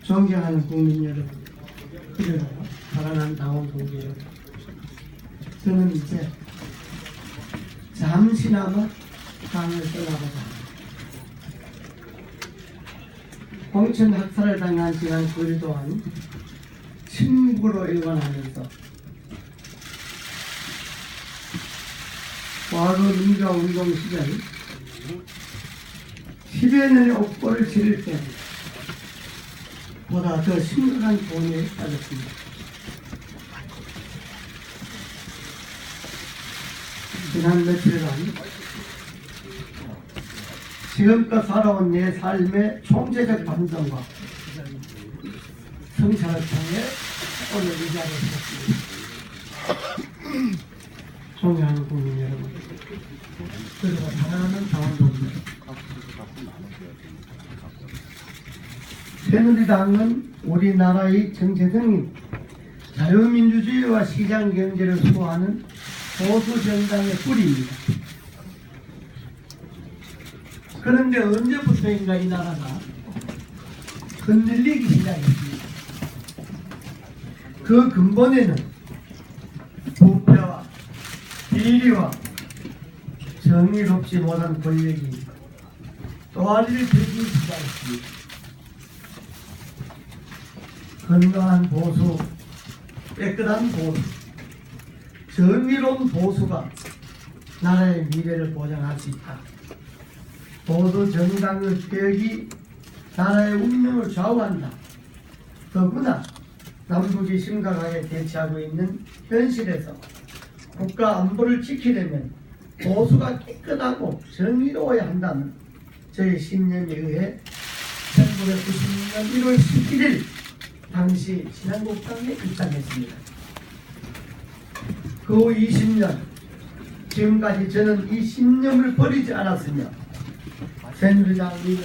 존경하는 국민 여러분, 그리고 사랑하는 당원 동지 여러분, 저는 이제 잠시나마 당을 떠나고자 합니다. 공천 학살을 당한 지난 9일 동안 침묵으로 일관하면서 과거 민주화 운동 시절 10여 년의 옥보를 지를 때 보다 더 심각한 고뇌에 빠졌습니다. 지난 며칠간 지금껏 살아온 내 삶의 총체적 반성과 성찰을 통해 오늘 이 자리에 섰습니다. 존경하는 국민 여러분, 그리고 사랑하는 당원동지, 새누리당은 우리나라의 정체성인 자유민주주의와 시장경제를 수호하는 보수정당의 뿌리입니다. 그런데 언제부터인가 이 나라가 흔들리기 시작했습니다. 그 근본에는 부패와 비리와 정의롭지 못한 권력이 또다리를 들기 시작했습니다. 건강한 보수, 깨끗한 보수, 정의로운 보수가 나라의 미래를 보장할 수 있다. 보수 정당의 개혁이 나라의 운명을 좌우한다. 더구나 남북이 심각하게 대치하고 있는 현실에서 국가 안보를 지키려면 보수가 깨끗하고 정의로워야 한다는 저의 신념에 의해 1996년 1월 11일 당시 신한국당에 입당했습니다. 그 후 20년 지금까지 저는 이 신념을 버리지 않았으며 새누리당이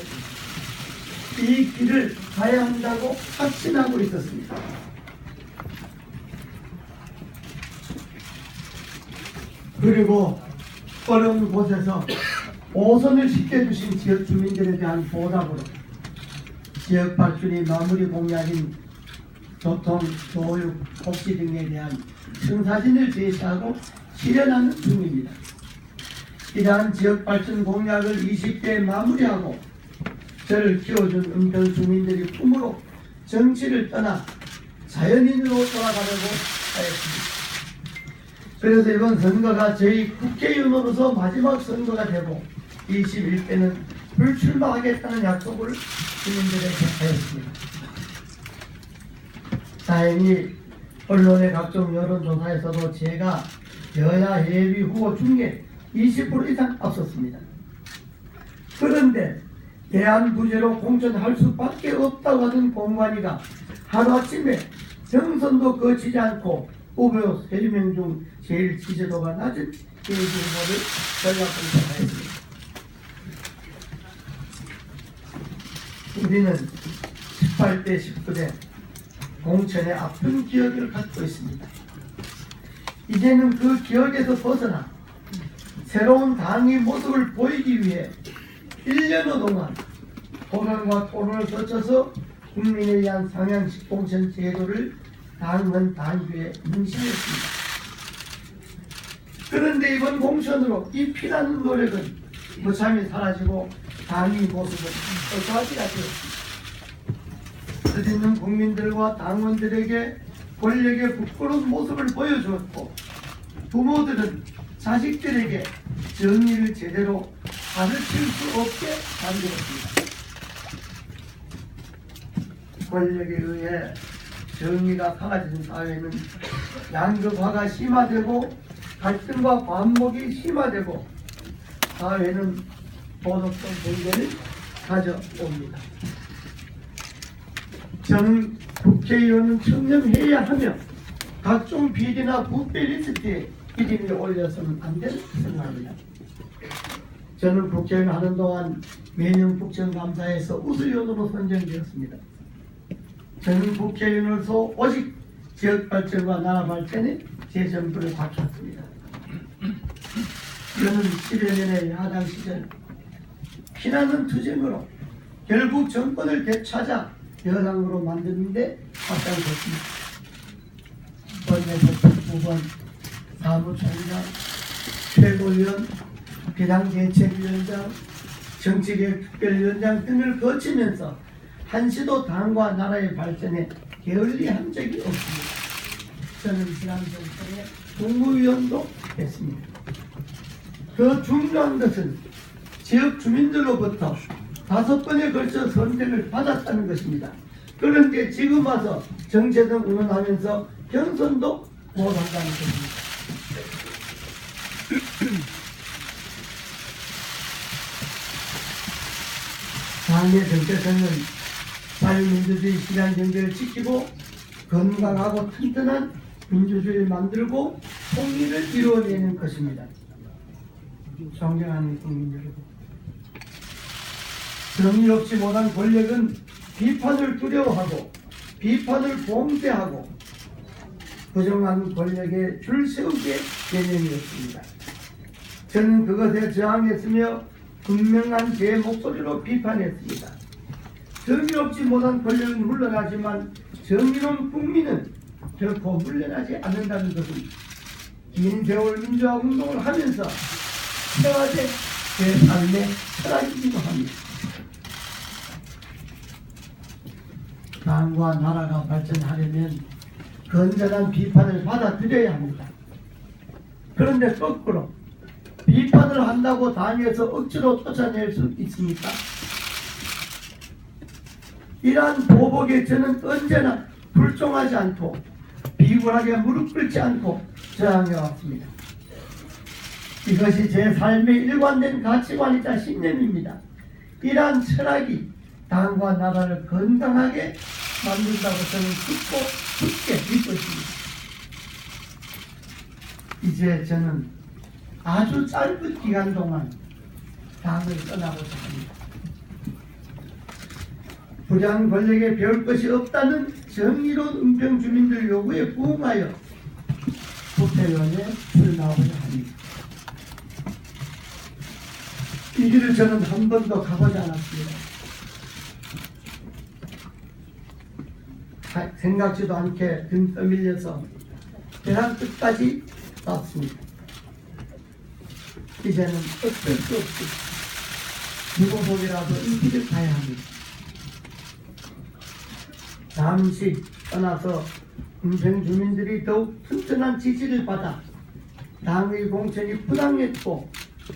이 길을 가야 한다고 확신하고 있었습니다. 그리고 어려운 곳에서 오선을 시켜주신 지역 주민들에 대한 보답으로 지역 발전이 마무리 공약인 교통, 교육, 복지 등에 대한 청사진을 제시하고 실현하는 중입니다. 이러한 지역 발전 공약을 20대에 마무리하고 저를 키워준 은평 주민들이 품으로 정치를 떠나 자연인으로 돌아가려고 하였습니다. 그래서 이번 선거가 저희 국회의원으로서 마지막 선거가 되고 21대는 불출마하겠다는 약속을 주민들에게 하였습니다. 다행히 언론의 각종 여론조사에서도 제가 여야 예비 후보 중에 20% 이상 앞섰습니다. 그런데 대안 부재로 공천할 수밖에 없다고 하던 공관위가 하루아침에 경선도 거치지 않고 후보 3명 중 제일 지지도가 낮은 예비 후보를 전략공천하였습니다. 우리는 18대 19대 공천의 아픈 기억을 갖고 있습니다. 이제는 그 기억에서 벗어나 새로운 당의 모습을 보이기 위해 1년여 동안 토론과 토론을 거쳐서 국민에 의한 상향식 공천 제도를 당헌 당규에 명시했습니다. 그런데 이번 공천으로 이 피나는 노력은 무참히 사라지고 당의 모습은 어떠하지가 되었습니다. 뜻있는 국민들과 당원들에게 권력의 부끄러운 모습을 보여주었고 부모들은 자식들에게 정의를 제대로 가르칠 수 없게 만들었습니다. 권력에 의해 정의가 사라진 사회는 양극화가 심화되고 갈등과 반목이 심화되고 사회는 도덕성 붕괴를 가져옵니다. 저는 국회의원은 청렴해야 하며 각종 비리나 부패 리스트에 이름이 올려서는 안 된다고 생각합니다. 저는 국회의원 하는 동안 매년 국정감사에서 우수위원으로 선정되었습니다. 저는 국회의원으로서 오직 지역발전과 나라 발전에 제 전부를 바쳤습니다. 저는 10여 년의 야당 시절 피나는 투쟁으로 결국 정권을 되찾아 여당으로 만드는데 앞장섰습니다. 원내대표 9번, 사무총장, 최고위원, 비상대책위원장, 정치개혁특별위원장 등을 거치면서 한시도 당과 나라의 발전에 게을리한 적이 없습니다. 저는 지난 정권에 국무위원도 했습니다. 더 중요한 것은 지역 주민들로부터 5번에 걸쳐 선택을 받았다는 것입니다. 그런데 지금 와서 정체성 운운하면서 경선도 못한다는 것입니다. 당의 정체성은 자유민주주의 시간 경제를 지키고 건강하고 튼튼한 민주주의를 만들고 통일을 이루어내는 것입니다. 존경하는 국민 여러분, 정의롭지 못한 권력은 비판을 두려워하고 비판을 봉쇄하고 부정한 권력에 줄 세우기의 개념이었습니다. 저는 그것에 저항했으며 분명한 제 목소리로 비판했습니다. 정의롭지 못한 권력은 물러나지만 정의로운 국민은 결코 물러나지 않는다는 것은 긴 세월 민주화 운동을 하면서 세워진 제 삶의 철학이기도 합니다. 당과 나라가 발전하려면 건전한 비판을 받아들여야 합니다. 그런데 거꾸로 비판을 한다고 당에서 억지로 쫓아낼 수 있습니까? 이러한 보복에 저는 언제나 불종하지 않고 비굴하게 무릎 꿇지 않고 저항해 왔습니다. 이것이 제 삶의 일관된 가치관이자 신념입니다. 이러한 철학이 당과 나라를 건강하게 만든다고 저는 굳게 믿고 있습니다. 이제 저는 아주 짧은 기간 동안 당을 떠나고자 합니다. 부장 권력에 배울 것이 없다는 정의로운 은평 주민들 요구에 부응하여 국회의원에 출마하고자 합니다. 이 길을 저는 한 번도 가보지 않았습니다. 생각지도 않게 등 떠밀려서 벼랑 끝까지 왔습니다. 이제는 어쩔 수 없이 누구 보기라도 이 길을 가야 합니다. 잠시 떠나서 은평 주민들이 더욱 튼튼한 지지를 받아 당의 공천이 부당했고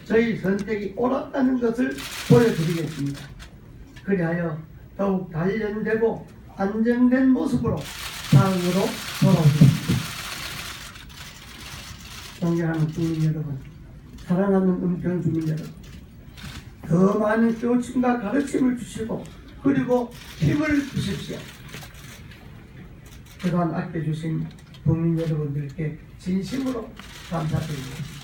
저희 선택이 옳았다는 것을 보여드리겠습니다. 그리하여 더욱 단련되고 안정된 모습으로 당으로 돌아오겠습니다. 존경하는 국민 여러분, 사랑하는 은평 주민 여러분, 더 많은 교침과 가르침을 주시고 그리고 힘을 주십시오. 그동안 아껴주신 국민 여러분들께 진심으로 감사드립니다.